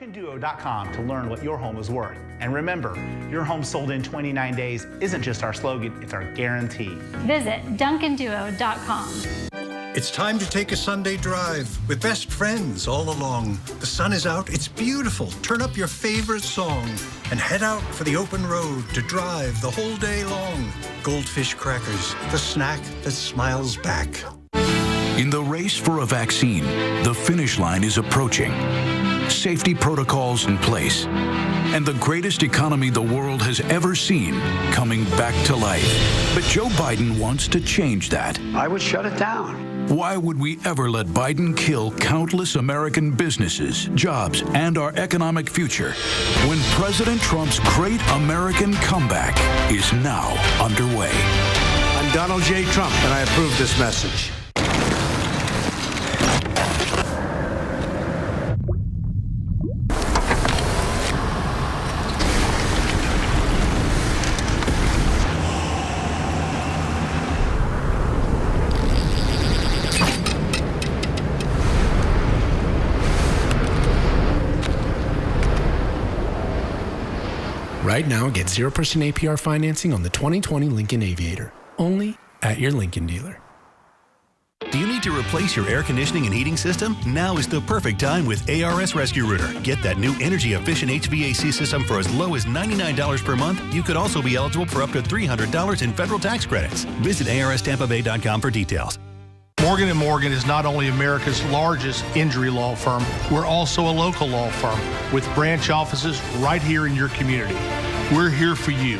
DuncanDuo.com to learn what your home is worth. And remember, your home sold in 29 days isn't just our slogan, it's our guarantee. Visit DuncanDuo.com. It's time to take a Sunday drive with best friends all along. The sun is out, it's beautiful. Turn up your favorite song and head out for the open road to drive the whole day long. Goldfish crackers, the snack that smiles back. In the race for a vaccine, the finish line is approaching. Safety protocols in place, and the greatest economy the world has ever seen coming back to life. But Joe Biden wants to change that. I would shut it down. Why would we ever let Biden kill countless American businesses, jobs, and our economic future when President Trump's great American comeback is now underway? I'm Donald J. Trump, and I approve this message. Right now, get 0% APR financing on the 2020 Lincoln Aviator, only at your Lincoln dealer. Do you need to replace your air conditioning and heating system? Now is the perfect time with ARS Rescue Rooter. Get that new energy-efficient HVAC system for as low as $99 per month. You could also be eligible for up to $300 in federal tax credits. Visit ARSTampaBay.com for details. Morgan & Morgan is not only America's largest injury law firm, we're also a local law firm with branch offices right here in your community. We're here for you,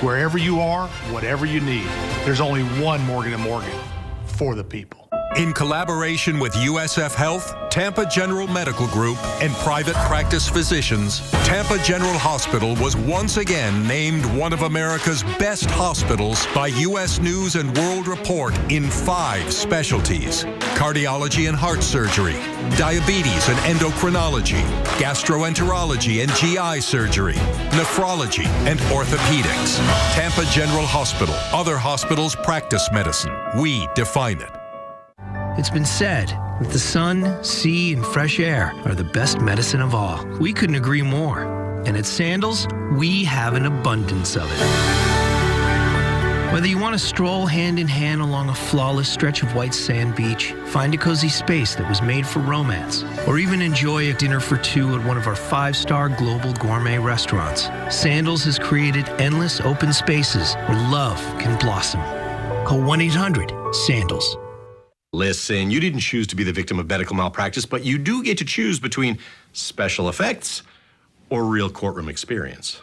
wherever you are, whatever you need. There's only one Morgan & Morgan, for the people. In collaboration with USF Health, Tampa General Medical Group, and private practice physicians, Tampa General Hospital was once again named one of America's best hospitals by U.S. News and World Report in 5 specialties: cardiology and heart surgery, diabetes and endocrinology, gastroenterology and GI surgery, nephrology, and orthopedics. Tampa General Hospital. Other hospitals practice medicine. We define it. It's been said that the sun, sea, and fresh air are the best medicine of all. We couldn't agree more. And at Sandals, we have an abundance of it. Whether you want to stroll hand in hand along a flawless stretch of white sand beach, find a cozy space that was made for romance, or even enjoy a dinner for 2 at one of our 5-star global gourmet restaurants, Sandals has created endless open spaces where love can blossom. Call 1-800-SANDALS. Listen, you didn't choose to be the victim of medical malpractice, but you do get to choose between special effects or real courtroom experience.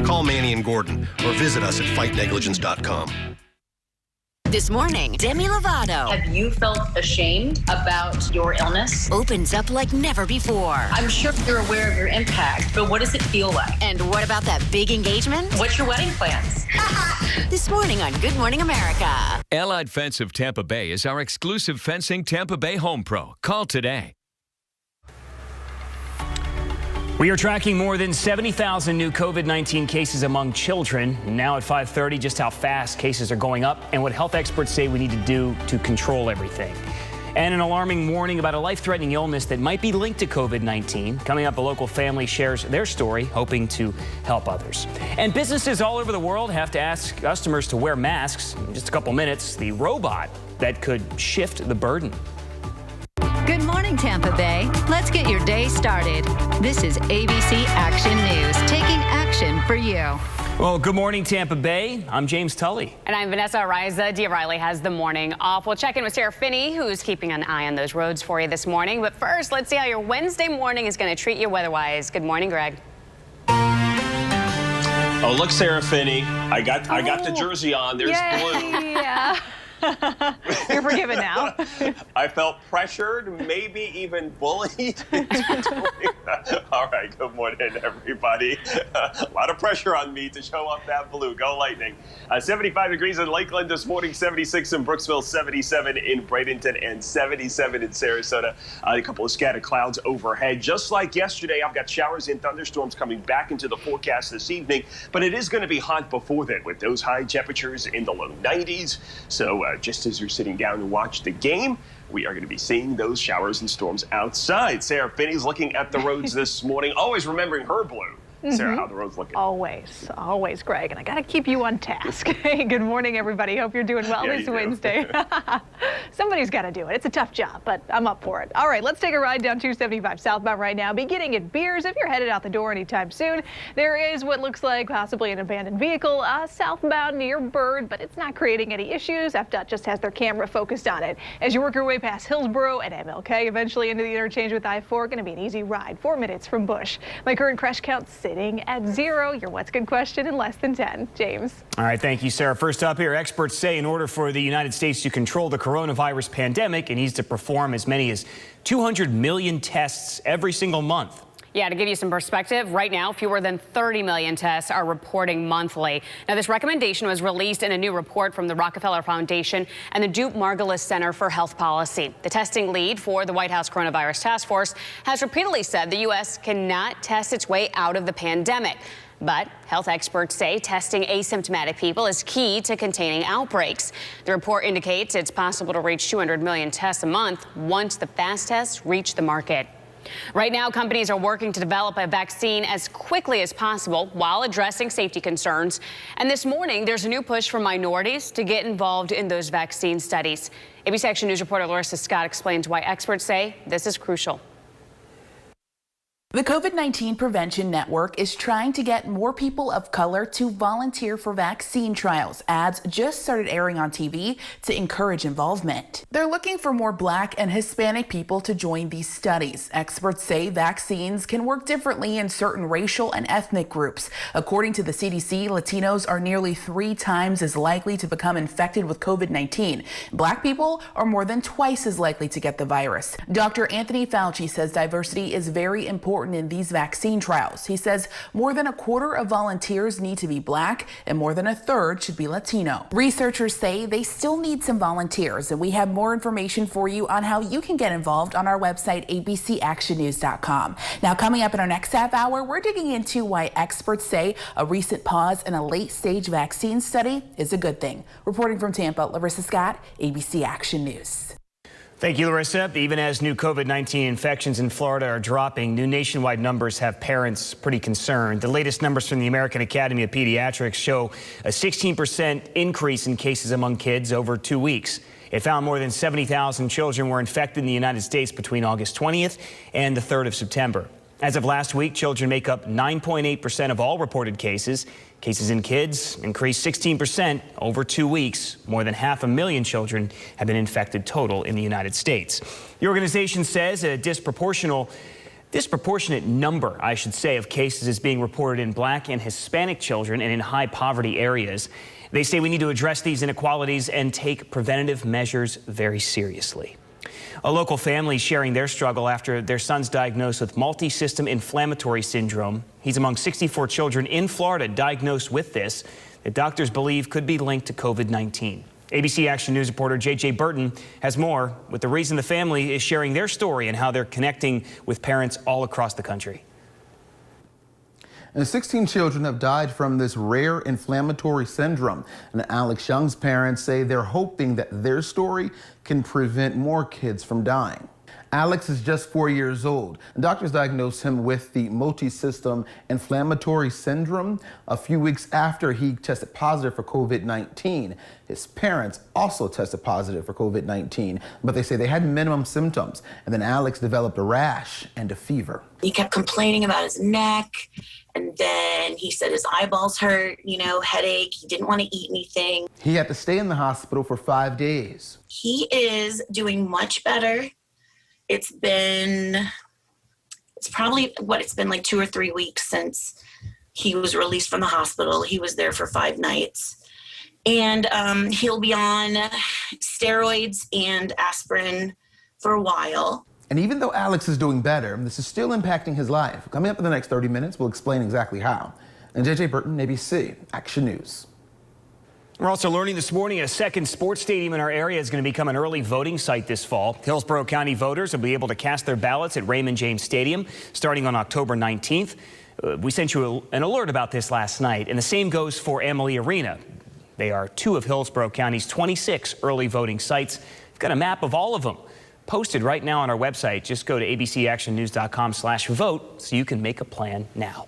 Call Manny and Gordon or visit us at fightnegligence.com. This morning, Demi Lovato. Have you felt ashamed about your illness? Opens up like never before. I'm sure you're aware of your impact, but what does it feel like? And what about that big engagement? What's your wedding plans? This morning on Good Morning America. Allied Fence of Tampa Bay is our exclusive fencing Tampa Bay Home Pro. Call today. We are tracking more than 70,000 new COVID-19 cases among children. Now at 5:30, just how fast cases are going up and what health experts say we need to do to control everything. And an alarming warning about a life-threatening illness that might be linked to COVID-19. Coming up, a local family shares their story, hoping to help others. And businesses all over the world have to ask customers to wear masks. In just a couple minutes, the robot that could shift the burden. Good morning, Tampa Bay. Let's get your day started. This is ABC Action News, taking action for you. Well, good morning, Tampa Bay. I'm James Tully. And I'm Vanessa Ariza. Dee Riley has the morning off. We'll check in with Sarah Finney, who's keeping an eye on those roads for you this morning. But first, let's see how your Wednesday morning is going to treat you weather-wise. Good morning, Greg. Oh, look, Sarah Finney. I got the jersey on. There's blue. Yeah. You're forgiven now. I felt pressured, maybe even bullied. All right, good morning, everybody. A lot of pressure on me to show off that blue. Go Lightning. 75 degrees in Lakeland this morning, 76 in Brooksville, 77 in Bradenton, and 77 in Sarasota. A couple of scattered clouds overhead. Just like yesterday, I've got showers and thunderstorms coming back into the forecast this evening, but it is going to be hot before then with those high temperatures in the low 90s. So just as you're sitting down to watch the game, we are going to be seeing those showers and storms outside. Sarah Finney's looking at the roads this morning, always remembering her blue. Sarah, how the road's looking? Always, Greg, and I got to keep you on task. Hey, good morning, everybody. Hope you're doing well this Wednesday. Somebody's got to do it. It's a tough job, but I'm up for it. All right, let's take a ride down 275 southbound right now, beginning at Beers. If you're headed out the door anytime soon, there is what looks like possibly an abandoned vehicle southbound near Bird, but it's not creating any issues. FDOT just has their camera focused on it. As you work your way past Hillsborough and MLK, eventually into the interchange with I-4, going to be an easy ride. 4 minutes from Bush. My current crash count sitting at 0. Your what's good question in less than 10. James. All right, thank you, Sarah. First up here, experts say in order for the United States to control the coronavirus pandemic, it needs to perform as many as 200 million tests every single month. Yeah, to give you some perspective, right now, fewer than 30 million tests are reporting monthly. Now, this recommendation was released in a new report from the Rockefeller Foundation and the Duke Margolis Center for Health Policy. The testing lead for the White House Coronavirus Task Force has repeatedly said the U.S. cannot test its way out of the pandemic. But health experts say testing asymptomatic people is key to containing outbreaks. The report indicates it's possible to reach 200 million tests a month once the fast tests reach the market. Right now, companies are working to develop a vaccine as quickly as possible while addressing safety concerns. And this morning, there's a new push for minorities to get involved in those vaccine studies. ABC Action News reporter Larissa Scott explains why experts say this is crucial. The COVID-19 Prevention Network is trying to get more people of color to volunteer for vaccine trials. Ads just started airing on TV to encourage involvement. They're looking for more Black and Hispanic people to join these studies. Experts say vaccines can work differently in certain racial and ethnic groups. According to the CDC, Latinos are nearly 3 times as likely to become infected with COVID-19. Black people are more than twice as likely to get the virus. Dr. Anthony Fauci says diversity is very important in these vaccine trials. He says more than a quarter of volunteers need to be Black and more than a third should be Latino. Researchers say they still need some volunteers, and we have more information for you on how you can get involved on our website, abcactionnews.com. Now, coming up in our next half hour, we're digging into why experts say a recent pause in a late-stage vaccine study is a good thing. Reporting from Tampa, Larissa Scott, ABC Action News. Thank you, Larissa. Even as new COVID-19 infections in Florida are dropping, new nationwide numbers have parents pretty concerned. The latest numbers from the American Academy of Pediatrics show a 16% increase in cases among kids over 2 weeks. It found more than 70,000 children were infected in the United States between August 20th and the 3rd of September. As of last week, children make up 9.8% of all reported cases. Cases in kids increased 16% over 2 weeks. More than 500,000 children have been infected total in the United States. The organization says a disproportionate number, of cases is being reported in Black and Hispanic children and in high poverty areas. They say we need to address these inequalities and take preventative measures very seriously. A local family sharing their struggle after their son's diagnosed with multi-system inflammatory syndrome. He's among 64 children in Florida diagnosed with this that doctors believe could be linked to COVID-19. ABC Action News reporter J.J. Burton has more with the reason the family is sharing their story and how they're connecting with parents all across the country. And 16 children have died from this rare inflammatory syndrome. And Alex Young's parents say they're hoping that their story can prevent more kids from dying. Alex is just 4 years old. Doctors diagnosed him with the multi-system inflammatory syndrome a few weeks after he tested positive for COVID-19. His parents also tested positive for COVID-19, but they say they had minimum symptoms. And then Alex developed a rash and a fever. He kept complaining about his neck, and then he said his eyeballs hurt, headache. He didn't want to eat anything. He had to stay in the hospital for 5 days. He is doing much better. It's probably it's been like 2 or 3 weeks since he was released from the hospital. He was there for 5 nights. And he'll be on steroids and aspirin for a while. And even though Alex is doing better, this is still impacting his life. Coming up in the next 30 minutes, we'll explain exactly how. And J.J. Burton, ABC Action News. We're also learning this morning a second sports stadium in our area is going to become an early voting site this fall. Hillsborough County voters will be able to cast their ballots at Raymond James Stadium starting on October 19th. We sent you an alert about this last night, and the same goes for Amalie Arena. They are 2 of Hillsborough County's 26 early voting sites. We've got a map of all of them posted right now on our website. Just go to abcactionnews.com/vote so you can make a plan now.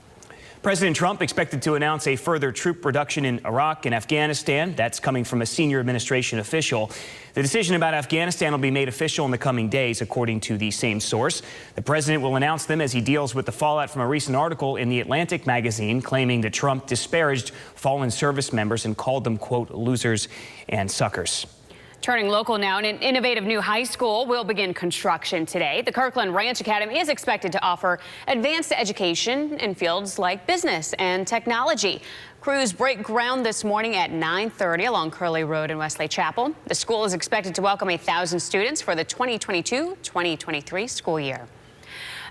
President Trump expected to announce a further troop reduction in Iraq and Afghanistan. That's coming from a senior administration official. The decision about Afghanistan will be made official in the coming days, according to the same source. The president will announce them as he deals with the fallout from a recent article in The Atlantic magazine claiming that Trump disparaged fallen service members and called them, quote, losers and suckers. Turning local now, an innovative new high school will begin construction today. The Kirkland Ranch Academy is expected to offer advanced education in fields like business and technology. Crews break ground this morning at 9:30 along Curley Road in Wesley Chapel. The school is expected to welcome 1,000 students for the 2022-2023 school year.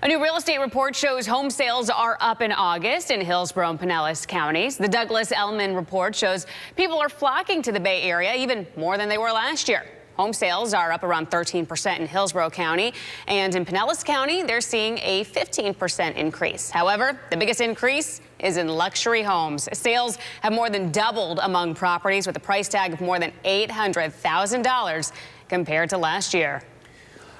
A new real estate report shows home sales are up in August in Hillsborough and Pinellas counties. The Douglas-Elliman report shows people are flocking to the Bay Area even more than they were last year. Home sales are up around 13% in Hillsborough County, and in Pinellas County, they're seeing a 15% increase. However, the biggest increase is in luxury homes. Sales have more than doubled among properties with a price tag of more than $800,000 compared to last year.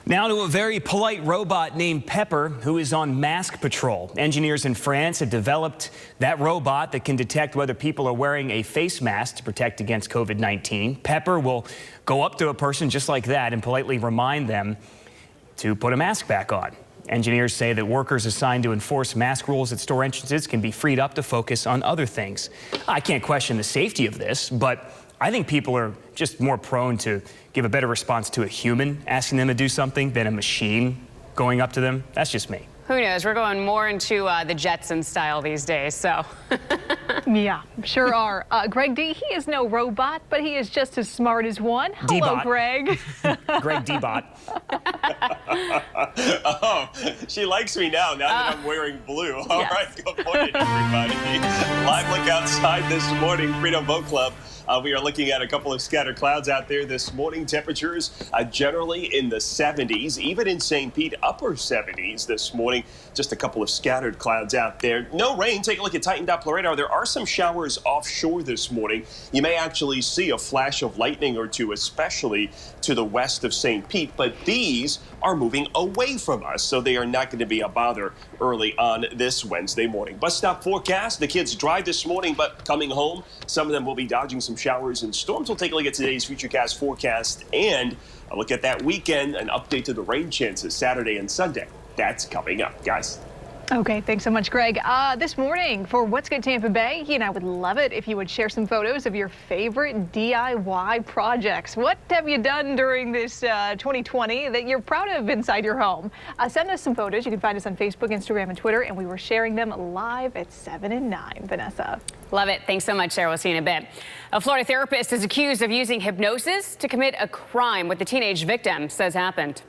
Now to a very polite robot named Pepper, who is on mask patrol. Engineers in France have developed that robot that can detect whether people are wearing a face mask to protect against COVID-19. Pepper will go up to a person just like that and politely remind them to put a mask back on. Engineers say that workers assigned to enforce mask rules at store entrances can be freed up to focus on other things. I can't question the safety of this, but I think people are just more prone to give a better response to a human asking them to do something than a machine going up to them. That's just me. Who knows? We're going more into the Jetson style these days, so. Yeah, sure are. Greg D, he is no robot, but he is just as smart as one. Hello, D-bot. Greg. Greg D-bot. Oh, she likes me now that I'm wearing blue. All right, good morning, everybody. Live look outside this morning, Freedom Boat Club. We are looking at a couple of scattered clouds out there this morning. Temperatures generally in the 70s, even in St. Pete, upper 70s this morning. Just a couple of scattered clouds out there. No rain. Take a look at Titan Doppler radar. There are some showers offshore this morning. You may actually see a flash of lightning or two, especially to the west of St. Pete, but these are moving away from us, so they are not going to be a bother early on this Wednesday morning. Bus stop forecast. The kids drive this morning, but coming home, some of them will be dodging some showers and storms. We'll take a look at today's Futurecast forecast and a look at that weekend, an update to the rain chances Saturday and Sunday. That's coming up, guys. Okay, thanks so much, Greg. This morning for What's Good Tampa Bay, I would love it if you would share some photos of your favorite DIY projects. What have you done during this 2020 that you're proud of inside your home? Send us some photos. You can find us on Facebook, Instagram, and Twitter, and we were sharing them live at 7 and 9. Vanessa. Love it. Thanks so much, Sarah. We'll see you in a bit. A Florida therapist is accused of using hypnosis to commit a crime. What the teenage victim says happened.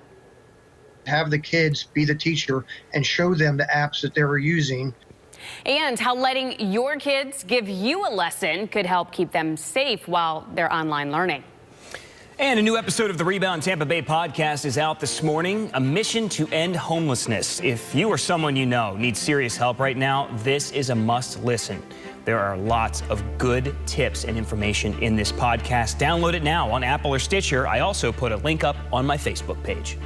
Have the kids be the teacher and show them the apps that they were using. And how letting your kids give you a lesson could help keep them safe while they're online learning. And a new episode of the Rebound Tampa Bay podcast is out this morning, a mission to end homelessness. If you or someone you know needs serious help right now, this is a must listen. There are lots of good tips and information in this podcast. Download it now on Apple or Stitcher. I also put a link up on my Facebook page.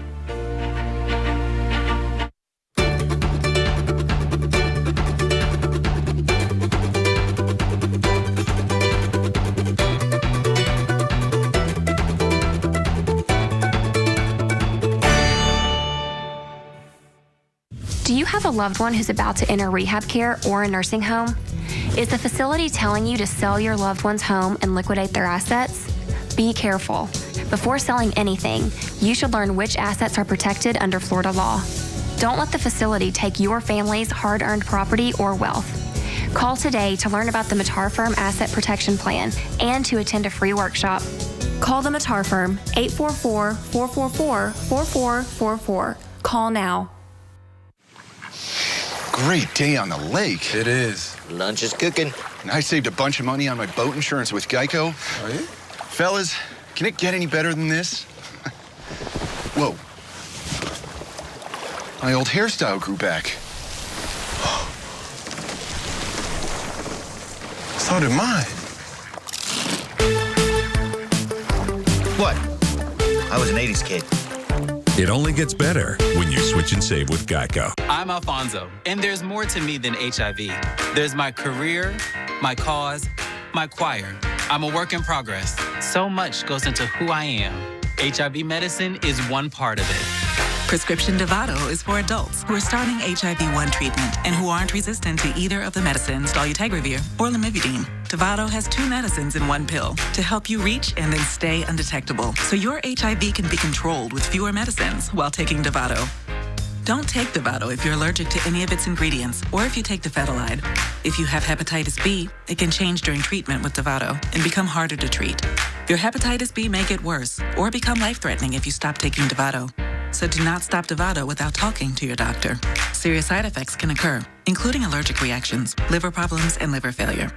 Do you have a loved one who's about to enter rehab care or a nursing home? Is the facility telling you to sell your loved one's home and liquidate their assets? Be careful. Before selling anything, you should learn which assets are protected under Florida law. Don't let the facility take your family's hard-earned property or wealth. Call today to learn about the Matar Firm Asset Protection Plan and to attend a free workshop. Call the Matar Firm, 844-444-4444. Call now. Great day on the lake. It is. Lunch is cooking. And I saved a bunch of money on my boat insurance with Geico. Oh, yeah? Fellas, can it get any better than this? Whoa. My old hairstyle grew back. So did mine. What? I was an 80s kid. It only gets better when you switch and save with Geico. I'm Alfonso, and there's more to me than HIV. There's my career, my cause, my choir. I'm a work in progress. So much goes into who I am. HIV medicine is one part of it. Prescription Dovato is for adults who are starting HIV-1 treatment and who aren't resistant to either of the medicines dolutegravir or lamivudine. Dovato has 2 medicines in 1 pill to help you reach and then stay undetectable, so your HIV can be controlled with fewer medicines while taking Dovato. Don't take Dovato if you're allergic to any of its ingredients or if you take dofetilide. If you have hepatitis B, it can change during treatment with Dovato and become harder to treat. Your hepatitis B may get worse or become life-threatening if you stop taking Dovato. So do not stop Dovato without talking to your doctor. Serious side effects can occur, including allergic reactions, liver problems, and liver failure.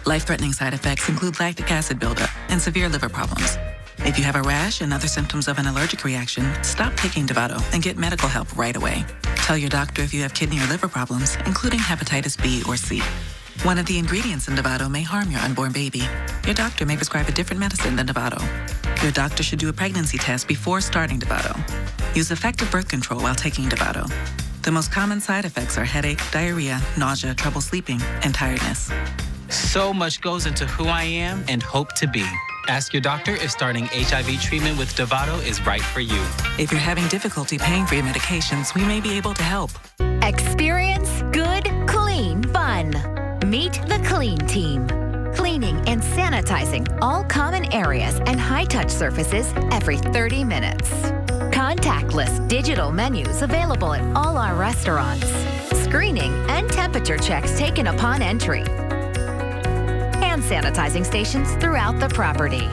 Life-threatening side effects include lactic acid buildup and severe liver problems. If you have a rash and other symptoms of an allergic reaction, stop taking Dovato and get medical help right away. Tell your doctor if you have kidney or liver problems, including hepatitis B or C. One of the ingredients in Dovato may harm your unborn baby. Your doctor may prescribe a different medicine than Dovato. Your doctor should do a pregnancy test before starting Dovato. Use effective birth control while taking Dovato. The most common side effects are headache, diarrhea, nausea, trouble sleeping, and tiredness. So much goes into who I am and hope to be. Ask your doctor if starting HIV treatment with Dovato is right for you. If you're having difficulty paying for your medications, we may be able to help. Experience good, clean fun. Meet the Clean Team. Cleaning and sanitizing all common areas and high-touch surfaces every 30 minutes. Contactless digital menus available at all our restaurants. Screening and temperature checks taken upon entry. Hand sanitizing stations throughout the property.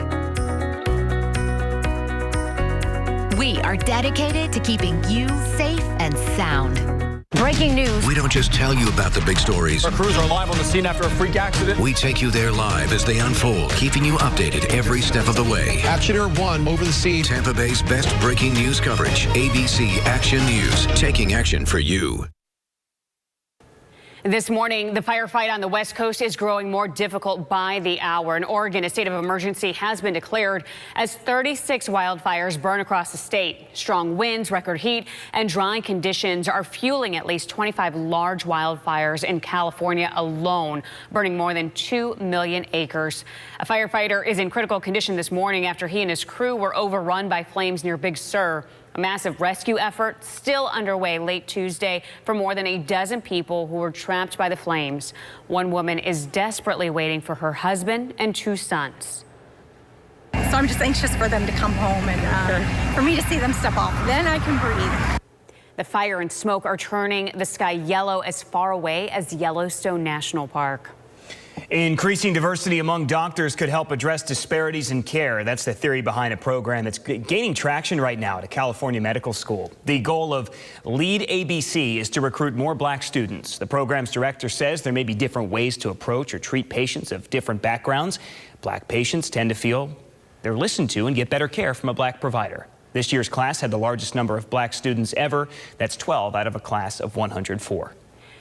We are dedicated to keeping you safe and sound. Breaking news. We don't just tell you about the big stories. Our crews are live on the scene after a freak accident. We take you there live as they unfold, keeping you updated every step of the way. Actioner 1 over the scene. Tampa Bay's best breaking news coverage. ABC Action News, taking action for you. This morning, the firefight on the West Coast is growing more difficult by the hour. In Oregon, a state of emergency has been declared as 36 wildfires burn across the state. Strong winds, record heat, and dry conditions are fueling at least 25 large wildfires in California alone, burning more than 2 million acres. A firefighter is in critical condition this morning after he and his crew were overrun by flames near Big Sur. A massive rescue effort still underway late Tuesday for more than a dozen people who were trapped by the flames. One woman is desperately waiting for her husband and 2 sons. So I'm just anxious for them to come home and for me to see them step off. Then I can breathe. The fire and smoke are turning the sky yellow as far away as Yellowstone National Park. Increasing diversity among doctors could help address disparities in care. That's the theory behind a program that's gaining traction right now at a California medical school. The goal of Lead ABC is to recruit more black students. The program's director says there may be different ways to approach or treat patients of different backgrounds. Black patients tend to feel they're listened to and get better care from a black provider. This year's class had the largest number of black students ever. That's 12 out of a class of 104.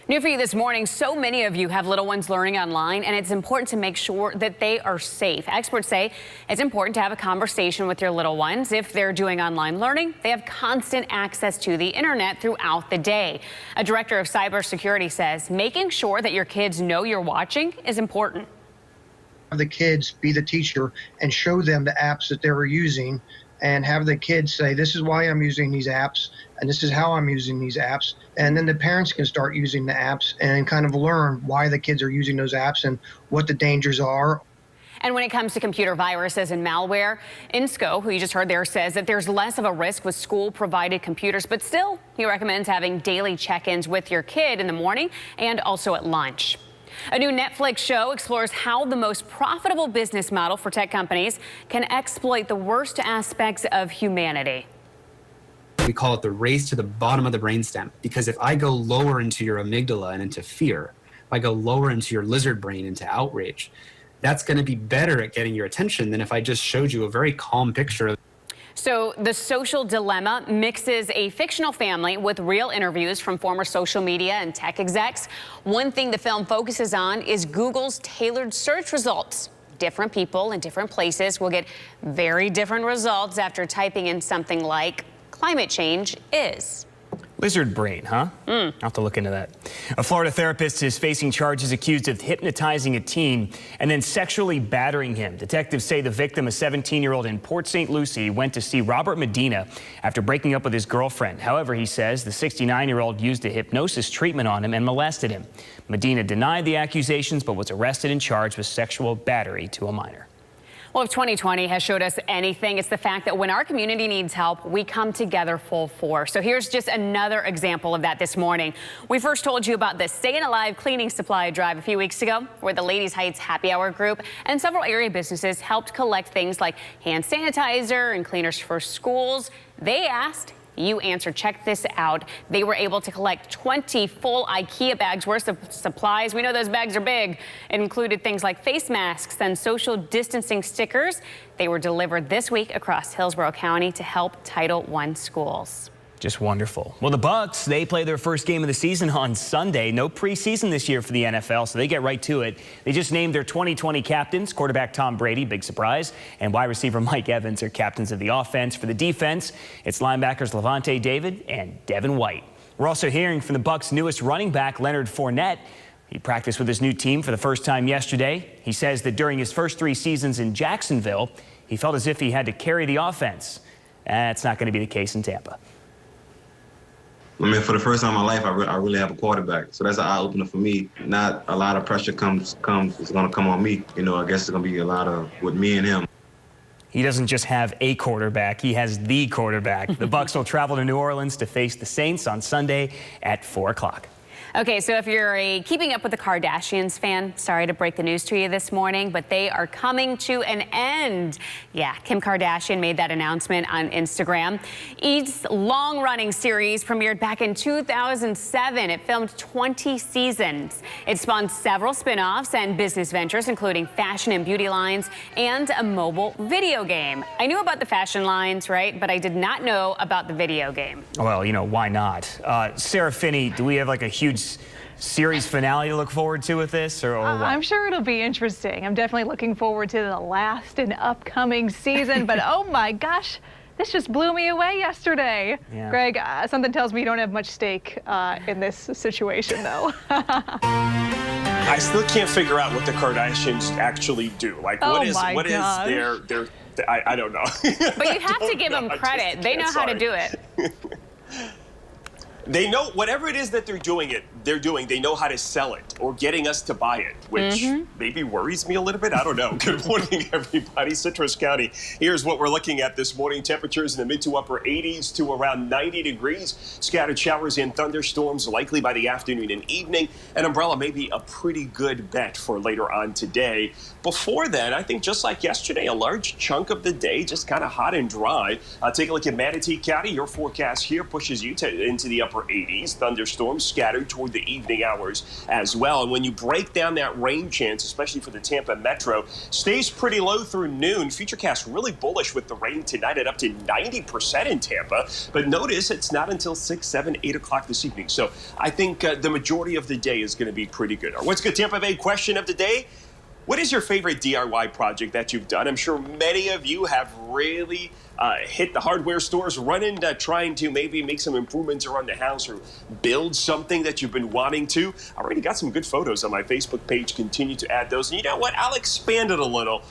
New for you this morning, so many of you have little ones learning online, and it's important to make sure that they are safe. Experts say it's important to have a conversation with your little ones. If they're doing online learning, they have constant access to the internet throughout the day. A director of cybersecurity says making sure that your kids know you're watching is important. Have the kids be the teacher and show them the apps that they were using, and have the kids say, this is why I'm using these apps, and this is how I'm using these apps. And then the parents can start using the apps and kind of learn why the kids are using those apps and what the dangers are. And when it comes to computer viruses and malware, INSCO, who you just heard there, says that there's less of a risk with school-provided computers, but still, he recommends having daily check-ins with your kid in the morning and also at lunch. A new Netflix show explores how the most profitable business model for tech companies can exploit the worst aspects of humanity. We call it the race to the bottom of the brainstem, because if I go lower into your amygdala and into fear, if I go lower into your lizard brain into outrage, that's going to be better at getting your attention than if I just showed you a very calm picture. So The Social Dilemma mixes a fictional family with real interviews from former social media and tech execs. One thing the film focuses on is Google's tailored search results. Different people in different places will get very different results after typing in something like climate change is. Lizard brain, huh? I'll have to look into that. A Florida therapist is facing charges accused of hypnotizing a teen and then sexually battering him. Detectives say the victim, a 17-year-old in Port St. Lucie, went to see Robert Medina after breaking up with his girlfriend. However, he says the 69-year-old used a hypnosis treatment on him and molested him. Medina denied the accusations but was arrested and charged with sexual battery to a minor. Well, if 2020 has showed us anything, it's the fact that when our community needs help, we come together full force. So here's just another example of that this morning. We first told you about the Staying Alive cleaning supply drive a few weeks ago, where the Ladies Heights Happy Hour group and several area businesses helped collect things like hand sanitizer and cleaners for schools. They asked, you answered. Check this out. They were able to collect 20 full IKEA bags worth of supplies. We know those bags are big. It included things like face masks and social distancing stickers. They were delivered this week across Hillsborough County to help Title I schools. Just wonderful. Well, the Bucs, they play their first game of the season on Sunday. No preseason this year for the NFL, so they get right to it. They just named their 2020 captains. Quarterback Tom Brady, big surprise, and wide receiver Mike Evans are captains of the offense. For the defense, it's linebackers Levante David and Devin White. We're also hearing from the Bucs' newest running back, Leonard Fournette. He practiced with his new team for the first time yesterday. He says that during his first 3 seasons in Jacksonville, he felt as if he had to carry the offense. That's not going to be the case in Tampa. I mean, for the first time in my life, I really have a quarterback. So that's an eye-opener for me. Not a lot of pressure it's going to come on me. You know, I guess it's going to be a lot of with me and him. He doesn't just have a quarterback, he has the quarterback. The Bucs will travel to New Orleans to face the Saints on Sunday at 4 o'clock. Okay, so if you're a Keeping Up with the Kardashians fan, sorry to break the news to you this morning, but they are coming to an end. Yeah, Kim Kardashian made that announcement on Instagram. Eve's long-running series premiered back in 2007. It filmed 20 seasons. It spawned several spin-offs and business ventures, including fashion and beauty lines and a mobile video game. I knew about the fashion lines, right, but I did not know about the video game. Well, you know, why not? Sarah Finney, do we have like a huge series finale to look forward to with this, or what? I'm sure it'll be interesting. I'm definitely looking forward to the last and upcoming season, but oh my gosh, this just blew me away yesterday. Yeah. Greg, something tells me you don't have much stake in this situation, though. I still can't figure out what the Kardashians actually do. Like, what is their I don't know. But you have to give them credit. They know how to do it. They know whatever it is that they're doing, they know how to sell it or getting us to buy it, which maybe worries me a little bit. I don't know. Good morning, everybody. Citrus County. Here's what we're looking at this morning. Temperatures in the mid to upper 80s to around 90 degrees. Scattered showers and thunderstorms likely by the afternoon and evening. An umbrella may be a pretty good bet for later on today. Before then, I think just like yesterday, a large chunk of the day just kind of hot and dry. Take a look at Manatee County. Your forecast here pushes you into the upper 80s. Thunderstorms scattered toward the evening hours as well. And when you break down that rain chance, especially for the Tampa Metro, stays pretty low through noon. Futurecast really bullish with the rain tonight at up to 90% in Tampa. But notice it's not until 6, 7, 8 o'clock this evening. So I think the majority of the day is going to be pretty good. Our What's Good Tampa Bay question of the day. What is your favorite DIY project that you've done? I'm sure many of you have really hit the hardware stores running, trying to maybe make some improvements around the house or build something that you've been wanting to. I already got some good photos on my Facebook page. Continue to add those. And you know what? I'll expand it a little.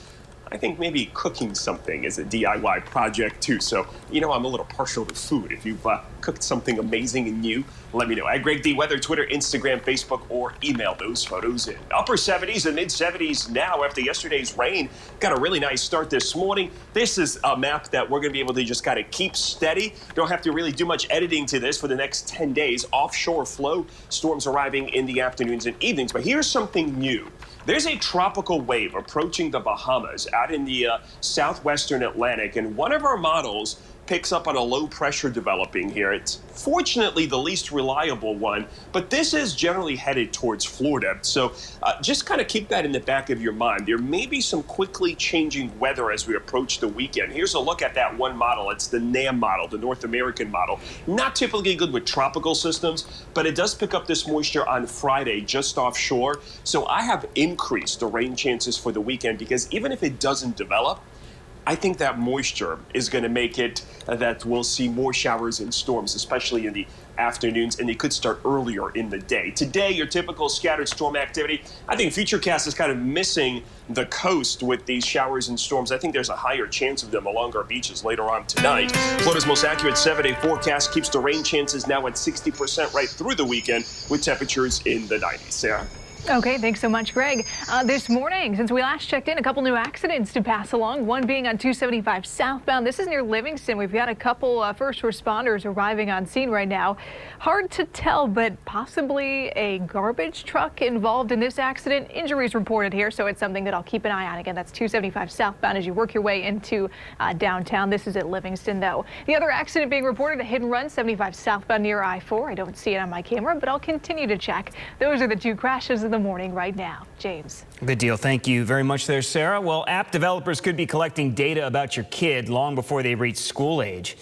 I think maybe cooking something is a DIY project too. So, you know, I'm a little partial to food. If you've cooked something amazing and new, let me know. At Greg D. Weather, Twitter, Instagram, Facebook, or email those photos in. Upper 70s and mid 70s now after yesterday's rain. Got a really nice start this morning. This is a map that we're going to be able to just kind of keep steady. Don't have to really do much editing to this for the next 10 days. Offshore flow, storms arriving in the afternoons and evenings. But here's something new. There's a tropical wave approaching the Bahamas out in the southwestern Atlantic, and one of our models picks up on a low pressure developing here. It's fortunately the least reliable one, but this is generally headed towards Florida. So just kind of keep that in the back of your mind. There may be some quickly changing weather as we approach the weekend. Here's a look at that one model. It's the NAM model, the North American model. Not typically good with tropical systems, but it does pick up this moisture on Friday just offshore. So I have increased the rain chances for the weekend because even if it doesn't develop, I think that moisture is going to make it that we'll see more showers and storms, especially in the afternoons, and they could start earlier in the day. Today, your typical scattered storm activity. I think Futurecast is kind of missing the coast with these showers and storms. I think there's a higher chance of them along our beaches later on tonight. Florida's most accurate 7-day forecast keeps the rain chances now at 60% right through the weekend with temperatures in the 90s. Sarah? Okay, thanks so much, Greg. This morning, since we last checked in, a couple new accidents to pass along, one being on 275 southbound. This is near Livingston. We've got a couple first responders arriving on scene right now. Hard to tell, but possibly a garbage truck involved in this accident. Injuries reported here, so it's something that I'll keep an eye on. Again, that's 275 southbound as you work your way into downtown. This is at Livingston, though. The other accident being reported, a hit and run, 75 southbound near I-4. I don't see it on my camera, but I'll continue to check. Those are the two crashes of the morning right now. James. Good deal. Thank you very much there, Sarah. Well, app developers could be collecting data about your kid long before they reach school age.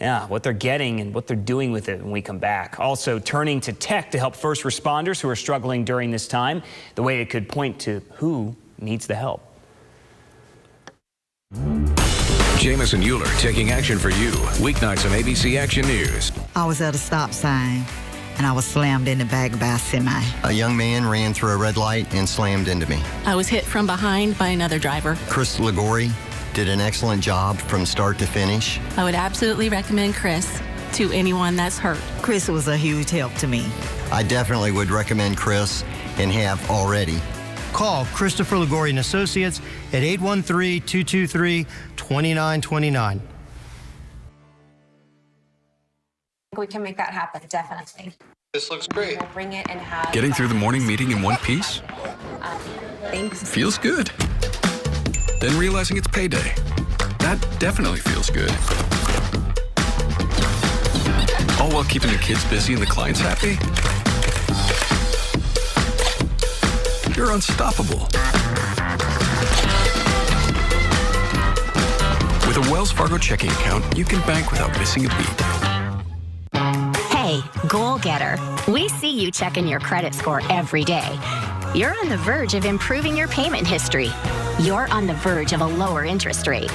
Yeah, what they're getting and what they're doing with it when we come back. Also turning to tech to help first responders who are struggling during this time, the way it could point to who needs the help. Jamison Euler taking action for you. Weeknights on ABC Action News. I was at a stop sign and I was slammed in the back by a semi. A young man ran through a red light and slammed into me. I was hit from behind by another driver. Chris Ligori did an excellent job from start to finish. I would absolutely recommend Chris to anyone that's hurt. Chris was a huge help to me. I definitely would recommend Chris and have already. Call Christopher Ligori and Associates at 813-223-2929. We can make that happen, definitely. This looks great. We'll bring it and have... Getting through the morning meeting in one piece? Thanks. Feels good. Then realizing it's payday. That definitely feels good. All while keeping the kids busy and the clients happy? You're unstoppable. With a Wells Fargo checking account, you can bank without missing a beat. Hey, goal getter. We see you checking your credit score every day. You're on the verge of improving your payment history. You're on the verge of a lower interest rate.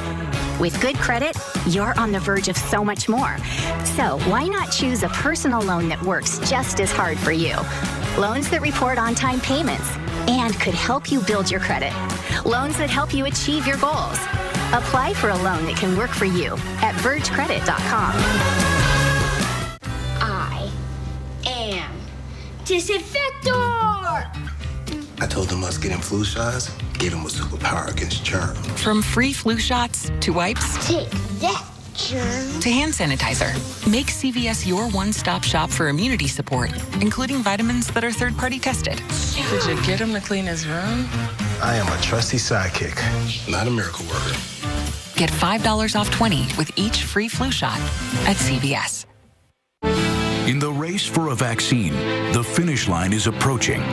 With good credit, you're on the verge of so much more. So why not choose a personal loan that works just as hard for you? Loans that report on-time payments and could help you build your credit. Loans that help you achieve your goals. Apply for a loan that can work for you at vergecredit.com. Disinfector! I told them us getting flu shots gave them a superpower against germs. From free flu shots to wipes. Take that, germ. To hand sanitizer. Make CVS your one-stop shop for immunity support, including vitamins that are third-party tested. Did you get him to clean his room? I am a trusty sidekick, not a miracle worker. Get $5 off 20 with each free flu shot at CVS. In the race for a vaccine, the finish line is approaching.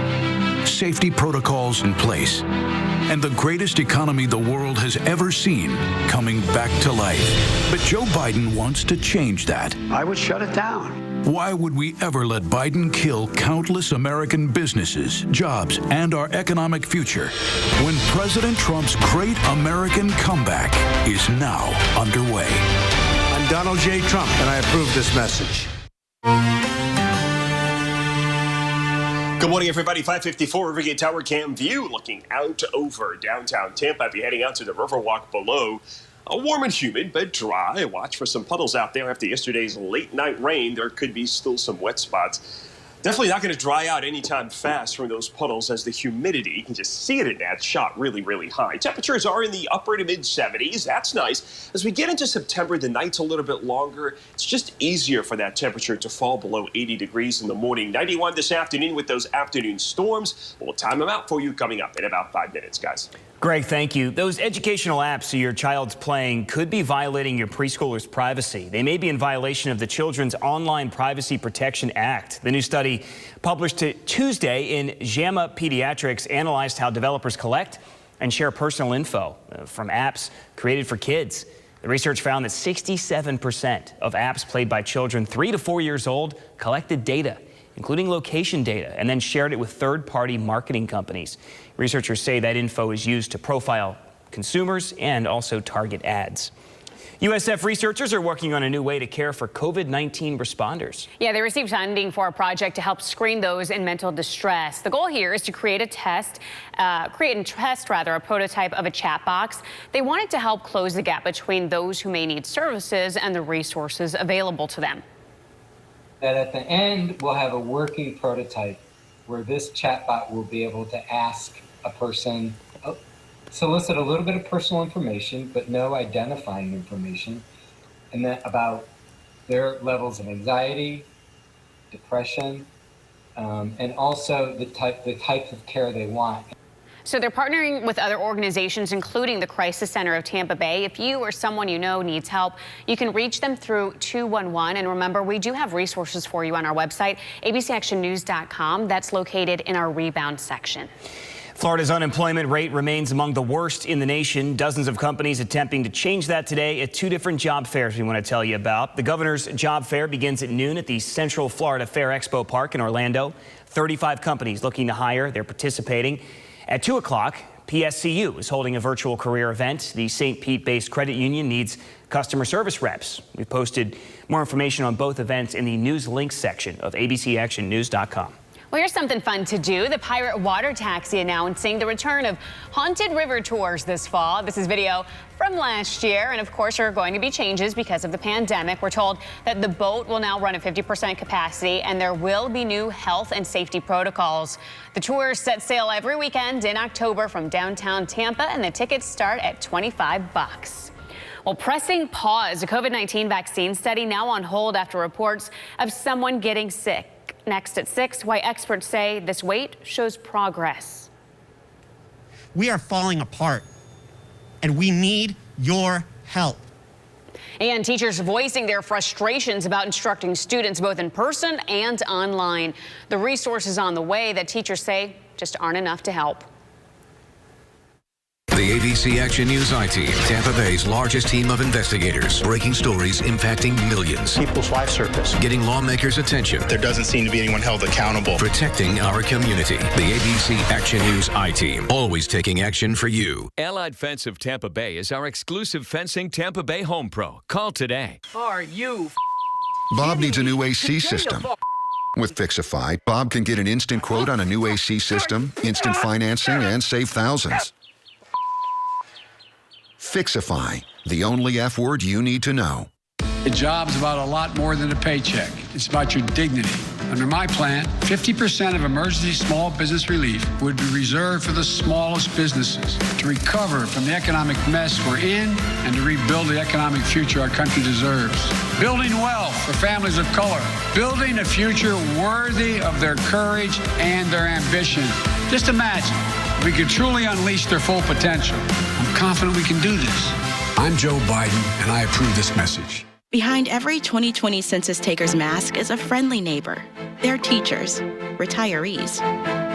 Safety protocols in place, and the greatest economy the world has ever seen coming back to life. But Joe Biden wants to change that. I would shut it down. Why would we ever let Biden kill countless American businesses, jobs, and our economic future when President Trump's great American comeback is now underway? I'm Donald J. Trump, and I approve this message. Good morning, everybody. 554 Rivergate Tower Cam View looking out over downtown Tampa. I'll be heading out to the Riverwalk below. Warm and humid, but dry. Watch for some puddles out there after yesterday's late night rain. There could be still some wet spots. Definitely not going to dry out anytime fast from those puddles as the humidity, you can just see it in that shot, really, really high. Temperatures are in the upper to mid 70s. That's nice. As we get into September, the night's a little bit longer. It's just easier for that temperature to fall below 80 degrees in the morning. 91 this afternoon with those afternoon storms. We'll time them out for you coming up in about 5 minutes, guys. Greg, thank you. Those educational apps your child's playing could be violating your preschooler's privacy. They may be in violation of the Children's Online Privacy Protection Act. The new study published Tuesday in JAMA Pediatrics analyzed how developers collect and share personal info from apps created for kids. The research found that 67% of apps played by children 3 to 4 years old collected data, including location data, and then shared it with third-party marketing companies. Researchers say that info is used to profile consumers and also target ads. USF researchers are working on a new way to care for COVID-19 responders. Yeah, they received funding for a project to help screen those in mental distress. The goal here is to create a prototype of a chat box. They want it to help close the gap between those who may need services and the resources available to them. That at the end, we'll have a working prototype where this chatbot will be able to ask a person, solicit a little bit of personal information, but no identifying information, and then about their levels of anxiety, depression, and also the type of care they want. So they're partnering with other organizations, including the Crisis Center of Tampa Bay. If you or someone you know needs help, you can reach them through 211. And remember, we do have resources for you on our website, abcactionnews.com. That's located in our Rebound section. Florida's unemployment rate remains among the worst in the nation. Dozens of companies attempting to change that today at 2 different job fairs we want to tell you about. The governor's job fair begins at noon at the Central Florida Fair Expo Park in Orlando. 35 companies looking to hire. They're participating. At 2 o'clock, PSCU is holding a virtual career event. The St. Pete-based credit union needs customer service reps. We've posted more information on both events in the news links section of abcactionnews.com. Well, here's something fun to do. The Pirate Water Taxi announcing the return of haunted river tours this fall. This is video from last year. And of course, there are going to be changes because of the pandemic. We're told that the boat will now run at 50% capacity and there will be new health and safety protocols. The tours set sail every weekend in October from downtown Tampa, and the tickets start at $25. Well, pressing pause. A COVID-19 vaccine study now on hold after reports of someone getting sick. Next at 6, why experts say this wait shows progress. We are falling apart, and we need your help. And teachers voicing their frustrations about instructing students both in person and online. The resources on the way that teachers say just aren't enough to help. The ABC Action News I-Team, Tampa Bay's largest team of investigators, breaking stories impacting millions. People's lives surface. Getting lawmakers' attention. There doesn't seem to be anyone held accountable. Protecting our community. The ABC Action News I-Team, always taking action for you. Allied Fence of Tampa Bay is our exclusive fencing Tampa Bay Home Pro. Call today. Are you Bob needs a new AC system. With Fixify, Bob can get an instant quote on a new AC system, instant financing, and save thousands. Fixify, the only F word you need to know. A job's about a lot more than a paycheck. It's about your dignity. Under my plan, 50% of emergency small business relief would be reserved for the smallest businesses to recover from the economic mess we're in and to rebuild the economic future our country deserves. Building wealth for families of color. Building a future worthy of their courage and their ambition. Just imagine if we could truly unleash their full potential. I'm confident we can do this. I'm Joe Biden, and I approve this message. Behind every 2020 census taker's mask is a friendly neighbor. They're teachers, retirees,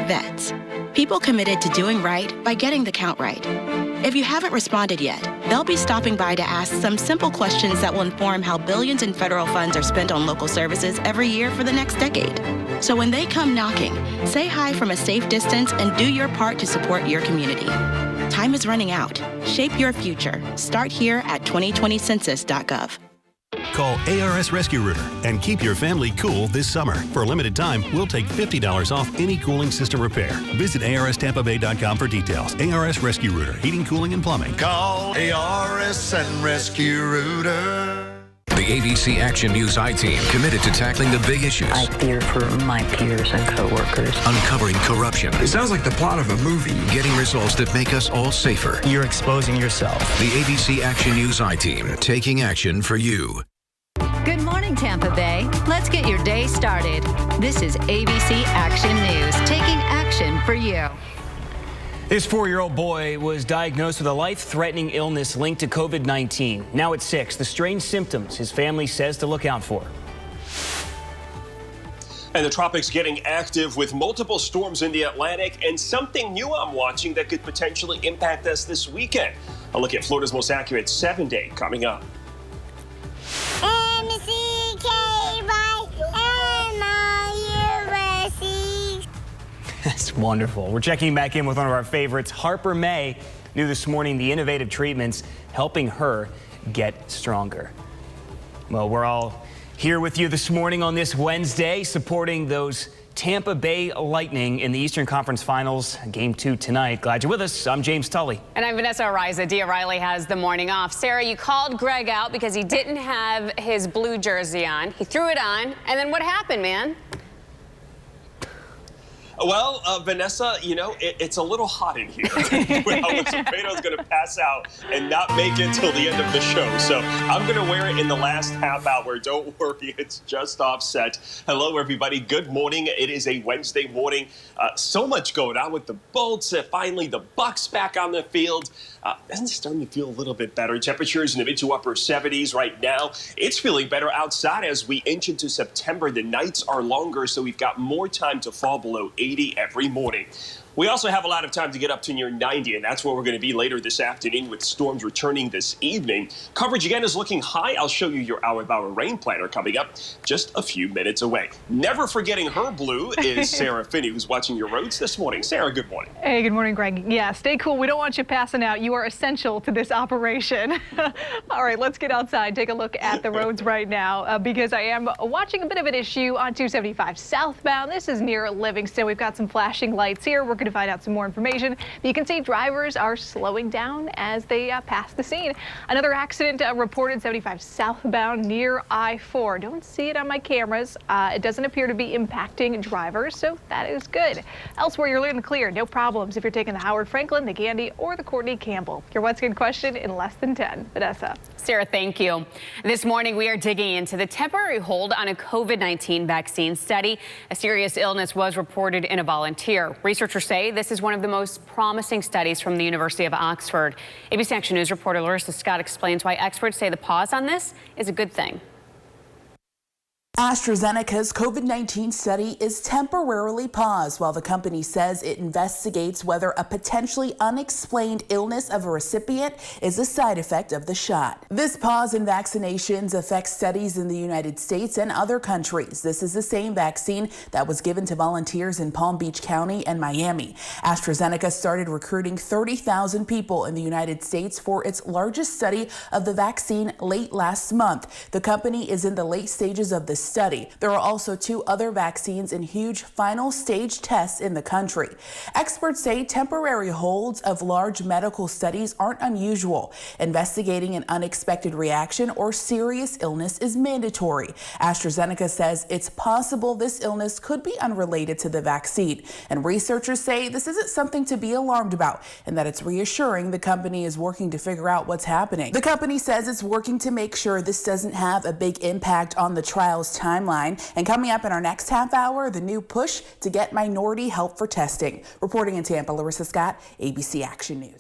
vets, people committed to doing right by getting the count right. If you haven't responded yet, they'll be stopping by to ask some simple questions that will inform how billions in federal funds are spent on local services every year for the next decade. So when they come knocking, say hi from a safe distance and do your part to support your community. Time is running out. Shape your future. Start here at 2020census.gov. Call ARS Rescue Rooter and keep your family cool this summer. For a limited time, we'll take $50 off any cooling system repair. Visit ARSTampaBay.com for details. ARS Rescue Rooter, heating, cooling, and plumbing. Call ARS and Rescue Rooter. The ABC Action News I-Team, committed to tackling the big issues. I fear for my peers and coworkers. Uncovering corruption. It sounds like the plot of a movie. Getting results that make us all safer. You're exposing yourself. The ABC Action News I-Team, taking action for you. Good morning, Tampa Bay. Let's get your day started. This is ABC Action News, taking action for you. This 4-year-old boy was diagnosed with a life-threatening illness linked to COVID-19. Now at 6, the strange symptoms his family says to look out for. And the tropics getting active with multiple storms in the Atlantic and something new I'm watching that could potentially impact us this weekend. A look at Florida's most accurate 7-day coming up. That's wonderful. We're checking back in with one of our favorites. Harper May knew this morning the innovative treatments helping her get stronger. Well, we're all here with you this morning on this Wednesday, supporting those Tampa Bay Lightning in the Eastern Conference Finals. Game 2 tonight. Glad you're with us. I'm James Tully. And I'm Vanessa Ariza. Dia Riley has the morning off. Sarah, you called Greg out because he didn't have his blue jersey on. He threw it on. And then what happened, man? Well, Vanessa, you know, it's a little hot in here. I was afraid I was going to pass out and not make it till the end of the show. So I'm going to wear it in the last half hour. Don't worry, it's just offset. Hello, everybody. Good morning. It is a Wednesday morning. So much going on with the Bolts. Finally, the Bucks back on the field. Isn't it starting to feel a little bit better? Temperatures in the mid to upper 70s right now. It's feeling better outside as we inch into September. The nights are longer, so we've got more time to fall below 80 every morning. We also have a lot of time to get up to near 90, and that's where we're going to be later this afternoon with storms returning this evening. Coverage again is looking high. I'll show you your hour-by-hour rain planner coming up just a few minutes away. Never forgetting her blue is Sarah Finney, who's watching your roads this morning. Sarah, good morning. Hey, good morning, Greg. Yeah, stay cool. We don't want you passing out. You are essential to this operation. All right, let's get outside, take a look at the roads right now, because I am watching a bit of an issue on 275 southbound. This is near Livingston. We've got some flashing lights here. We're going to find out some more information. You can see drivers are slowing down as they pass the scene. Another accident reported 75 southbound near I-4. Don't see it on my cameras. It doesn't appear to be impacting drivers, so that is good. Elsewhere, you're in the clear. No problems if you're taking the Howard Franklin, the Gandy, or the Courtney Campbell. Your What's Good question in less than 10. Vanessa. Sarah, thank you. This morning, we are digging into the temporary hold on a COVID-19 vaccine study. A serious illness was reported in a volunteer. Researchers say this is one of the most promising studies from the University of Oxford. ABC Action News reporter Larissa Scott explains why experts say the pause on this is a good thing. AstraZeneca's COVID-19 study is temporarily paused while the company says it investigates whether a potentially unexplained illness of a recipient is a side effect of the shot. This pause in vaccinations affects studies in the United States and other countries. This is the same vaccine that was given to volunteers in Palm Beach County and Miami. AstraZeneca started recruiting 30,000 people in the United States for its largest study of the vaccine late last month. The company is in the late stages of the study. There are also 2 other vaccines in huge final stage tests in the country. Experts say temporary holds of large medical studies aren't unusual. Investigating an unexpected reaction or serious illness is mandatory. AstraZeneca says it's possible this illness could be unrelated to the vaccine, and researchers say this isn't something to be alarmed about and that it's reassuring the company is working to figure out what's happening. The company says it's working to make sure this doesn't have a big impact on the trial's timeline. And coming up in our next half hour, the new push to get minority help for testing. Reporting in Tampa, Larissa Scott, ABC Action News.